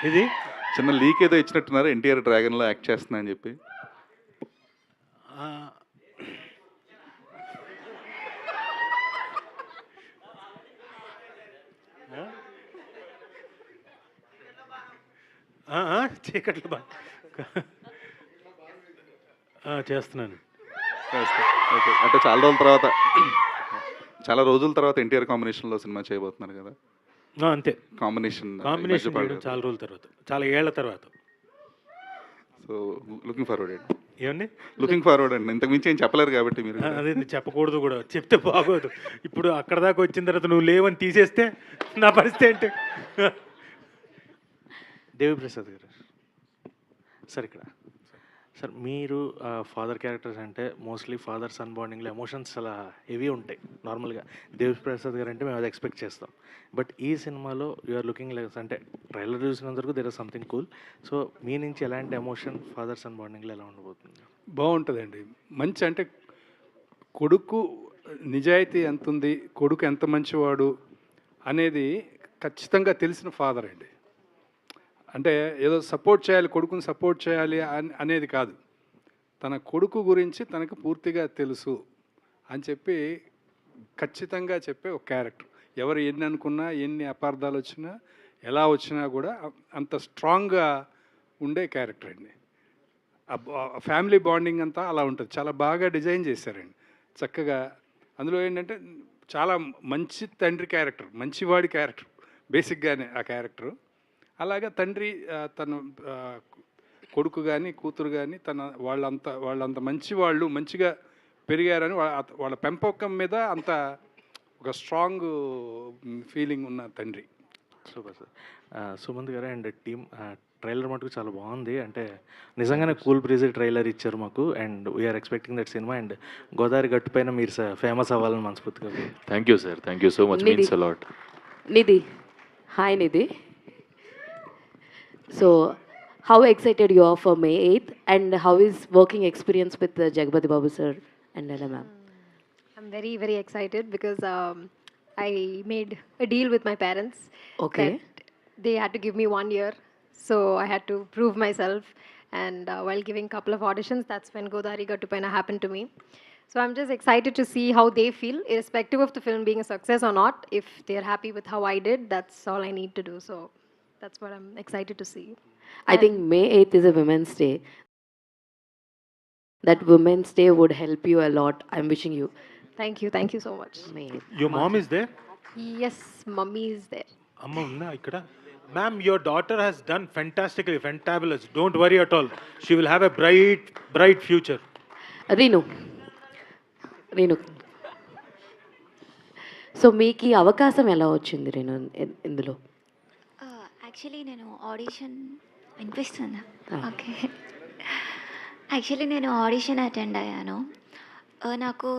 ఇది చిన్న లీక్ ఏదో ఇచ్చినట్టున్నారు, ఎన్టీఆర్ డ్రాగన్లో యాక్ట్ చేస్తున్నా అని చెప్పి. ఆ, చీకట్లు చేస్తున్నాను. ఓకే, అంటే చాలా రోజుల తర్వాత ఎన్టీఆర్ కాంబినేషన్లో సినిమా చేయబోతున్నారు కదా. అంతే, కాంబినేషన్ చేయడం చాలా రోజుల తర్వాత, చాలా ఏళ్ల తర్వాత. సో లుకింగ్ ఫార్వర్డ్ అండి. ఏమండి లుకింగ్ ఫార్వర్డ్ అండి, ఇంతకు మించి ఏం చెప్పలేరు కాబట్టి మీరు. అదే చెప్పకూడదు కూడా, చెప్తే బాగోదు. ఇప్పుడు అక్కడ దాకా వచ్చిన తర్వాత నువ్వు లేవని తీసేస్తే నా పరిస్థితి ఏంటి? దేవిప్రసాద్ గారు సార్, ఇక్కడ సార్ మీరు ఫాదర్ క్యారెక్టర్స్ అంటే మోస్ట్లీ ఫాదర్ సన్ బాండింగ్లో ఎమోషన్స్ చాలా హెవీ ఉంటాయి నార్మల్గా. దేవిప్రసాద్ గారు అంటే మేము అది ఎక్స్పెక్ట్ చేస్తాం. బట్ ఈ సినిమాలో యూఆర్ లుకింగ్ లైక్, అంటే ట్రైలర్ చూసినందుకు there is something cool. So మీ నుంచి ఎలాంటి ఎమోషన్ ఫాదర్ సన్ బాండింగ్లో ఎలా ఉండబోతుంది? బాగుంటుందండి. మంచి అంటే కొడుకు నిజాయితీ ఎంత ఉంది, కొడుకు ఎంత మంచివాడు అనేది ఖచ్చితంగా తెలిసిన ఫాదర్ అండి. అంటే ఏదో సపోర్ట్ చేయాలి, కొడుకుని సపోర్ట్ చేయాలి అనేది కాదు, తన కొడుకు గురించి తనకు పూర్తిగా తెలుసు అని చెప్పి ఖచ్చితంగా చెప్పే ఒక క్యారెక్టర్. ఎవరు ఎన్ని అనుకున్నా, ఎన్ని అపార్థాలు వచ్చినా, ఎలా వచ్చినా కూడా అంత స్ట్రాంగ్గా ఉండే క్యారెక్టర్ అండి. ఫ్యామిలీ బాండింగ్ అంతా అలా ఉంటుంది. చాలా బాగా డిజైన్ చేశారండి చక్కగా. అందులో ఏంటంటే చాలా మంచి తండ్రి క్యారెక్టర్, మంచివాడి క్యారెక్టర్ బేసిక్గానే ఆ క్యారెక్టరు. అలాగే తండ్రి తన కొడుకు కానీ కూతురు కానీ వాళ్ళంత మంచి వాళ్ళు మంచిగా పెరిగారని వాళ్ళ పెంపకం మీద అంత ఒక స్ట్రాంగ్ ఫీలింగ్ ఉన్న తండ్రి. Super sir. సుమంత్ గారు అండ్ టీమ్, ట్రైలర్ మటుకు చాలా బాగుంది. అంటే నిజంగానే కూల్ బ్రీజ్ ట్రైలర్ ఇచ్చారు మాకు, and we are expecting that cinema. And Godavari గట్టు పైన మీరు ఫేమస్ అవ్వాలని మనస్ఫూర్తిగా. Thank you sir, thank you so much, means a lot. Nidhi, hi Nidhi. So, how excited you are for May 8th, and how is working experience with Jagpati Babu sir and Nana ma'am? I'm very, very excited because I made a deal with my parents. Okay. That they had to give me 1 year, so I had to prove myself. And while giving a couple of auditions, that's when Godari Gattupaina happened to me. So I'm just excited to see how they feel, irrespective of the film being a success or not. If they're happy with how I did, that's all I need to do. So that's what I'm excited to see. I think May 8th is a Women's Day. That Women's Day would help you a lot. I'm wishing you. Thank you so much. May 8th. Your mom is there? Yes, mummy is there. Amma unna ikkada. Ma'am, your daughter has done fantastically, fantabulous. Don't worry at all. She will have a bright future. Reenu. So మీకు ఈ అవకాశం ఎలా వచ్చింది రేణు ఇందులో? Actually నేను audition వినిపిస్తుందా? Okay. Actually నేను audition attend అయ్యాను. నాకు